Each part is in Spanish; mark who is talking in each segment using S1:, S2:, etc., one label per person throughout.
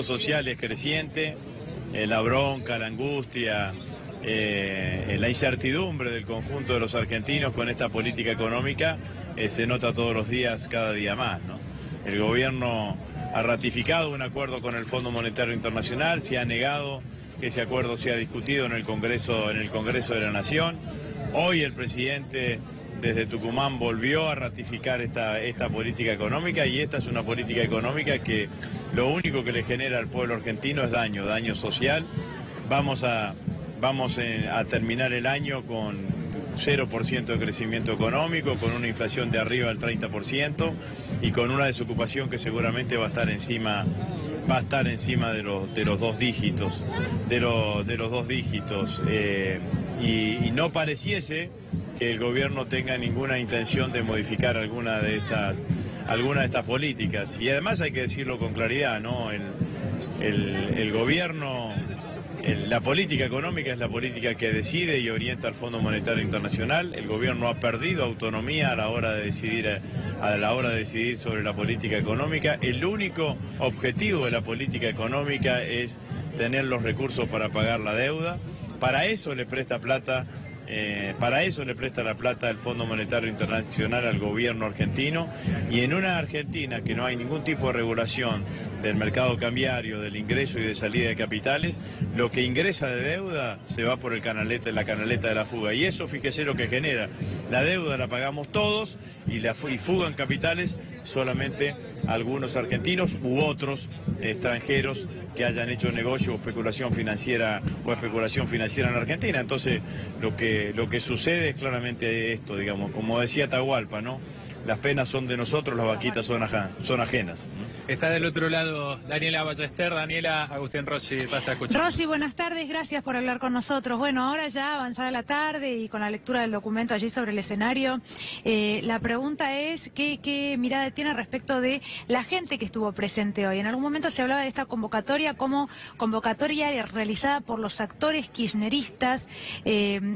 S1: Social es creciente, la bronca, la angustia, la incertidumbre del conjunto de los argentinos con esta política económica se nota todos los días, cada día más, ¿no? El gobierno ha ratificado un acuerdo con el Fondo Monetario Internacional, se ha negado que ese acuerdo sea discutido en el Congreso de la Nación. Hoy el presidente desde Tucumán volvió a ratificar esta política económica, y esta es una política económica que lo único que le genera al pueblo argentino es daño social. Vamos a terminar el año con 0% de crecimiento económico, con una inflación de arriba del 30% y con una desocupación que seguramente va a estar encima de los dos dígitos, y no pareciese que el gobierno tenga ninguna intención de modificar alguna de estas políticas. Y además hay que decirlo con claridad, ¿no? El gobierno, la política económica es la política que decide y orienta al Fondo Monetario Internacional. El gobierno ha perdido autonomía a la hora de decidir sobre la política económica. El único objetivo de la política económica es tener los recursos para pagar la deuda. Para eso le presta la plata el Fondo Monetario Internacional al gobierno argentino, y en una Argentina que no hay ningún tipo de regulación del mercado cambiario, del ingreso y de salida de capitales, lo que ingresa de deuda se va por la canaleta de la fuga, y eso, fíjese lo que genera. La deuda la pagamos todos y fugan capitales solamente algunos argentinos u otros extranjeros que hayan hecho negocio o especulación financiera en Argentina. Entonces, lo que sucede es claramente esto, digamos, como decía Atahualpa, ¿no? Las penas son de nosotros, las vaquitas son ajenas.
S2: Está del otro lado Daniela Ballester. Daniela, Agustín Rossi ya está escuchando.
S3: Rossi, buenas tardes, gracias por hablar con nosotros. Bueno, ahora ya avanzada la tarde y con la lectura del documento allí sobre el escenario, la pregunta es ¿qué mirada tiene respecto de la gente que estuvo presente hoy? En algún momento se hablaba de esta convocatoria como convocatoria realizada por los actores kirchneristas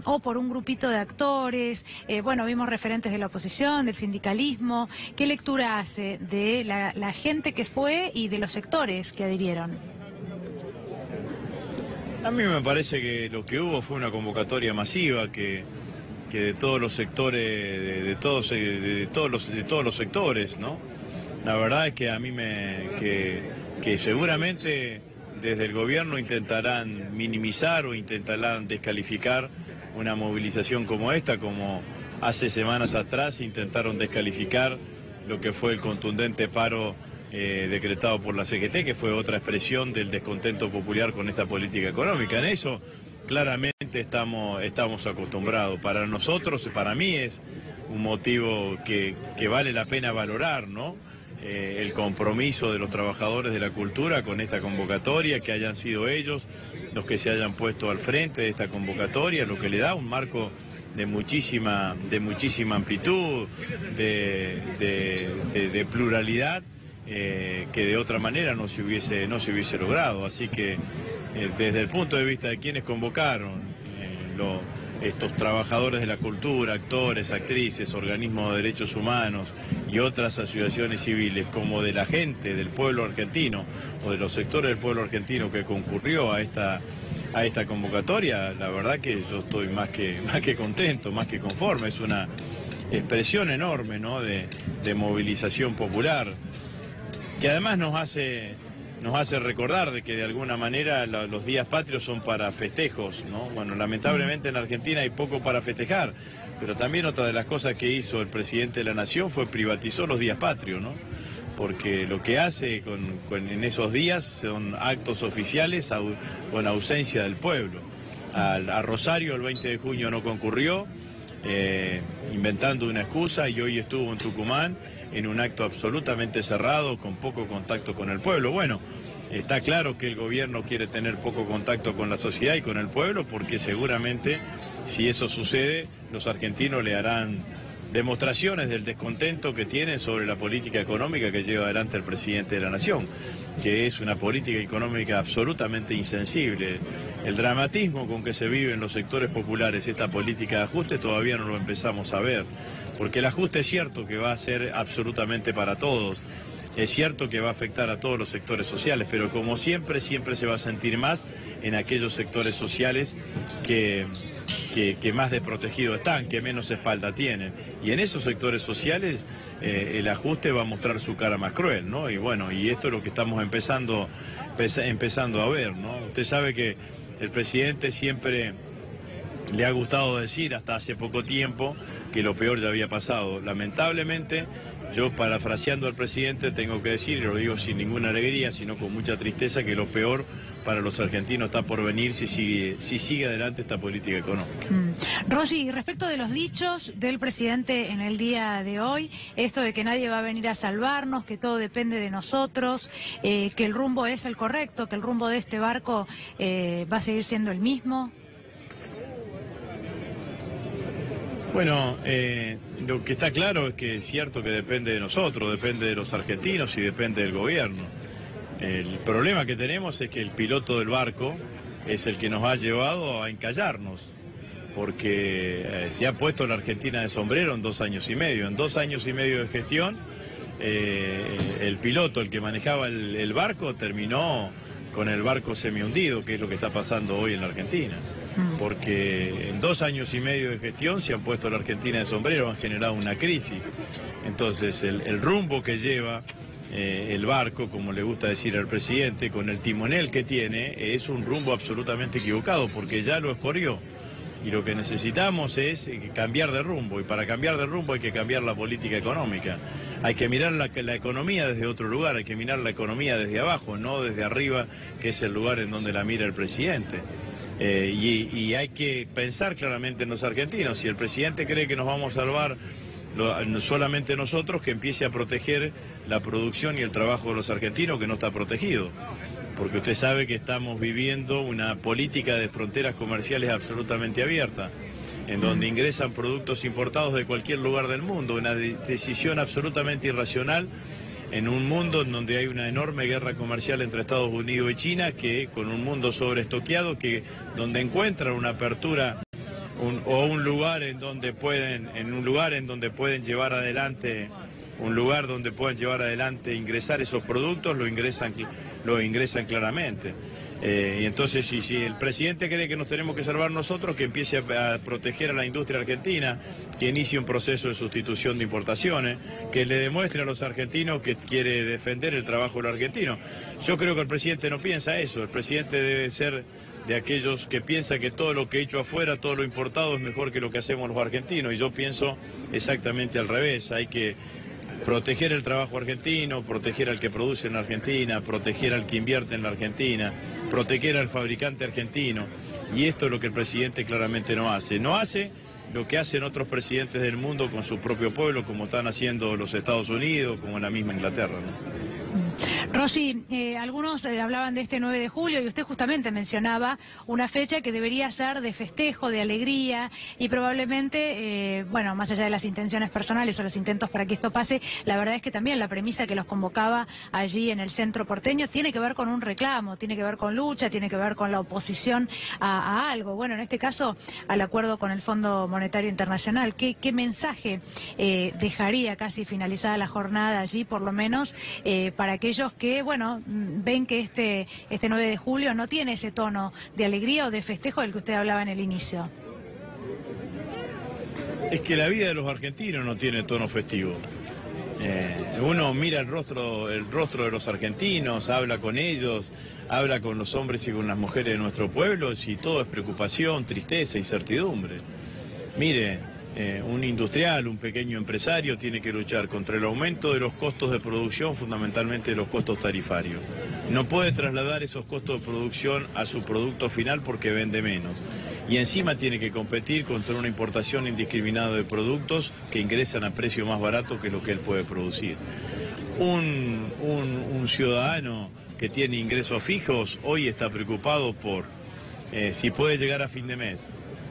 S3: o por un grupito de actores. Bueno, vimos referentes de la oposición, del sindicalismo. ¿Qué lectura hace de la gente que fue y de los sectores que adhirieron?
S1: A mí me parece que lo que hubo fue una convocatoria masiva que de todos los sectores, de todos los sectores, ¿no? La verdad es que a mí que seguramente desde el gobierno intentarán minimizar o intentarán descalificar una movilización como esta, como hace semanas atrás intentaron descalificar lo que fue el contundente paro decretado por la CGT, que fue otra expresión del descontento popular con esta política económica. En eso claramente estamos acostumbrados. Para nosotros, para mí es un motivo que vale la pena valorar, ¿no? El compromiso de los trabajadores de la cultura con esta convocatoria, que hayan sido ellos los que se hayan puesto al frente de esta convocatoria, lo que le da un marco de muchísima amplitud, de pluralidad, que de otra manera no se hubiese logrado. Así que desde el punto de vista de quienes convocaron, estos trabajadores de la cultura, actores, actrices, organismos de derechos humanos y otras asociaciones civiles, como de la gente, del pueblo argentino o de los sectores del pueblo argentino que concurrió a esta convocatoria, la verdad que yo estoy más que contento, más que conforme. Es una expresión enorme, ¿no?, de movilización popular, que además nos hace recordar de que de alguna manera los días patrios son para festejos, ¿no? Bueno, lamentablemente en Argentina hay poco para festejar, pero también otra de las cosas que hizo el presidente de la Nación fue privatizó los días patrios, ¿no? Porque lo que hace en esos días son actos oficiales con ausencia del pueblo. A Rosario el 20 de junio no concurrió, inventando una excusa, y hoy estuvo en Tucumán en un acto absolutamente cerrado, con poco contacto con el pueblo. Bueno, está claro que el gobierno quiere tener poco contacto con la sociedad y con el pueblo, porque seguramente si eso sucede, los argentinos le harán demostraciones del descontento que tienen sobre la política económica que lleva adelante el presidente de la Nación, que es una política económica absolutamente insensible. El dramatismo con que se vive en los sectores populares esta política de ajuste todavía no lo empezamos a ver, porque el ajuste es cierto que va a ser absolutamente para todos. Es cierto que va a afectar a todos los sectores sociales, pero como siempre, siempre se va a sentir más en aquellos sectores sociales que más desprotegidos están, que menos espalda tienen. Y en esos sectores sociales el ajuste va a mostrar su cara más cruel, ¿no? Y bueno, y esto es lo que estamos empezando a ver, ¿no? Usted sabe que el presidente siempre le ha gustado decir, hasta hace poco tiempo, que lo peor ya había pasado. Lamentablemente, yo parafraseando al presidente tengo que decir, y lo digo sin ninguna alegría, sino con mucha tristeza, que lo peor para los argentinos está por venir si sigue adelante esta política económica.
S3: Rossi, respecto de los dichos del presidente en el día de hoy, esto de que nadie va a venir a salvarnos, que todo depende de nosotros, que el rumbo es el correcto, que el rumbo de este barco va a seguir siendo el mismo.
S1: Bueno, lo que está claro es que es cierto que depende de nosotros, depende de los argentinos y depende del gobierno. El problema que tenemos es que el piloto del barco es el que nos ha llevado a encallarnos, porque se ha puesto la Argentina de sombrero en 2 años y medio. En 2 años y medio de gestión, el piloto, el que manejaba el barco, terminó con el barco semihundido, que es lo que está pasando hoy en la Argentina. Porque en 2 años y medio de gestión se han puesto la Argentina de sombrero, han generado una crisis. Entonces el rumbo que lleva el barco, como le gusta decir al presidente, con el timonel que tiene, es un rumbo absolutamente equivocado, porque ya lo escorrió. Y lo que necesitamos es cambiar de rumbo, y para cambiar de rumbo hay que cambiar la política económica. Hay que mirar la economía desde otro lugar, hay que mirar la economía desde abajo, no desde arriba, que es el lugar en donde la mira el presidente. Y hay que pensar claramente en los argentinos. Si el presidente cree que nos vamos a salvar solamente nosotros, que empiece a proteger la producción y el trabajo de los argentinos, que no está protegido. Porque usted sabe que estamos viviendo una política de fronteras comerciales absolutamente abierta, en donde ingresan productos importados de cualquier lugar del mundo, una decisión absolutamente irracional en un mundo en donde hay una enorme guerra comercial entre Estados Unidos y China, que con un mundo sobreestoqueado, que donde encuentran una apertura un lugar en donde pueden llevar adelante, ingresar esos productos, lo ingresan claramente. Y entonces, si el presidente cree que nos tenemos que salvar nosotros, que empiece a proteger a la industria argentina, que inicie un proceso de sustitución de importaciones, que le demuestre a los argentinos que quiere defender el trabajo de los argentinos. Yo creo que el presidente no piensa eso. El presidente debe ser de aquellos que piensa que todo lo que he hecho afuera, todo lo importado es mejor que lo que hacemos los argentinos, y yo pienso exactamente al revés. Hay que proteger el trabajo argentino, proteger al que produce en la Argentina, proteger al que invierte en la Argentina, proteger al fabricante argentino, y esto es lo que el presidente claramente no hace. No hace lo que hacen otros presidentes del mundo con su propio pueblo, como están haciendo los Estados Unidos, como la misma Inglaterra, ¿no?
S3: Rossi, algunos hablaban de este 9 de julio y usted justamente mencionaba una fecha que debería ser de festejo, de alegría, y probablemente, bueno, más allá de las intenciones personales o los intentos para que esto pase, la verdad es que también la premisa que los convocaba allí en el centro porteño tiene que ver con un reclamo, tiene que ver con lucha, tiene que ver con la oposición a algo. Bueno, en este caso, al acuerdo con el Fondo Monetario Internacional. ¿Qué mensaje dejaría casi finalizada la jornada allí, por lo menos, para aquellos que, bueno, ven que este 9 de julio no tiene ese tono de alegría o de festejo del que usted hablaba en el inicio?
S1: Es que la vida de los argentinos no tiene tono festivo. Uno mira el rostro de los argentinos, habla con ellos, habla con los hombres y con las mujeres de nuestro pueblo, y todo es preocupación, tristeza, incertidumbre. Mire, un industrial, un pequeño empresario tiene que luchar contra el aumento de los costos de producción, fundamentalmente de los costos tarifarios. No puede trasladar esos costos de producción a su producto final porque vende menos. Y encima tiene que competir contra una importación indiscriminada de productos que ingresan a precio más barato que lo que él puede producir. Un ciudadano que tiene ingresos fijos hoy está preocupado por si puede llegar a fin de mes,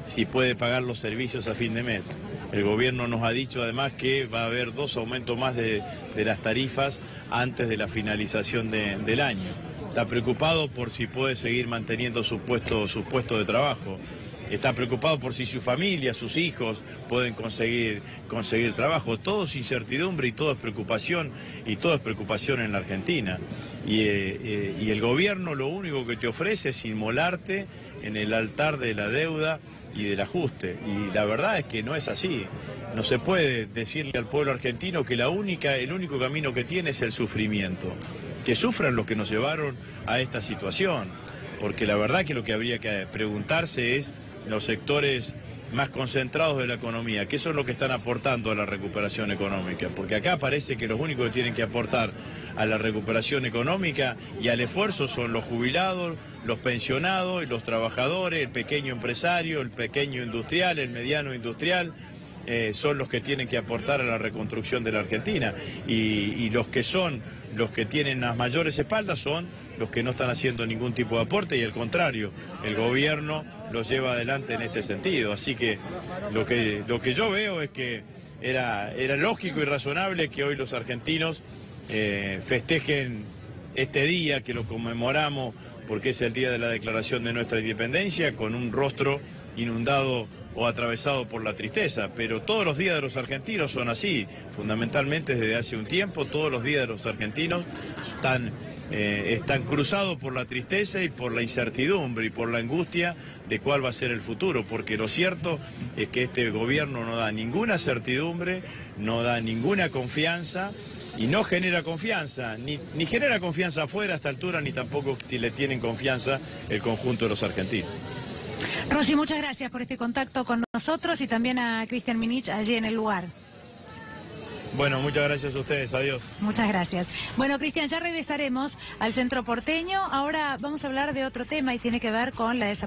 S1: si puede pagar los servicios a fin de mes. El gobierno nos ha dicho además que va a haber 2 aumentos más de las tarifas antes de la finalización del año. Está preocupado por si puede seguir manteniendo su puesto de trabajo. está preocupado por si su familia, sus hijos pueden conseguir trabajo. Todo es incertidumbre y todo es preocupación, en la Argentina. Y el gobierno lo único que te ofrece es inmolarte en el altar de la deuda y del ajuste. Y la verdad es que no es así. No se puede decirle al pueblo argentino que el único camino que tiene es el sufrimiento. Que sufran los que nos llevaron a esta situación. Porque la verdad que lo que habría que preguntarse es los sectores más concentrados de la economía, qué son los que están aportando a la recuperación económica, porque acá parece que los únicos que tienen que aportar a la recuperación económica y al esfuerzo son los jubilados, los pensionados, los trabajadores, el pequeño empresario, el pequeño industrial, el mediano industrial. Son los que tienen que aportar a la reconstrucción de la Argentina y los que tienen las mayores espaldas son los que no están haciendo ningún tipo de aporte y al contrario, el gobierno los lleva adelante en este sentido. Así que lo que yo veo es que era lógico y razonable que hoy los argentinos festejen este día, que lo conmemoramos porque es el día de la declaración de nuestra independencia, con un rostro inundado o atravesado por la tristeza, pero todos los días de los argentinos son así, fundamentalmente desde hace un tiempo, todos los días de los argentinos están cruzados por la tristeza y por la incertidumbre y por la angustia de cuál va a ser el futuro, porque lo cierto es que este gobierno no da ninguna certidumbre, no da ninguna confianza y no genera confianza, ni genera confianza afuera a esta altura, ni tampoco le tienen confianza el conjunto de los argentinos.
S3: Rossi, muchas gracias por este contacto con nosotros y también a Cristian Minich allí en el lugar.
S1: Bueno, muchas gracias a ustedes, adiós.
S3: Muchas gracias. Bueno, Cristian, ya regresaremos al centro porteño. Ahora vamos a hablar de otro tema y tiene que ver con la desaparición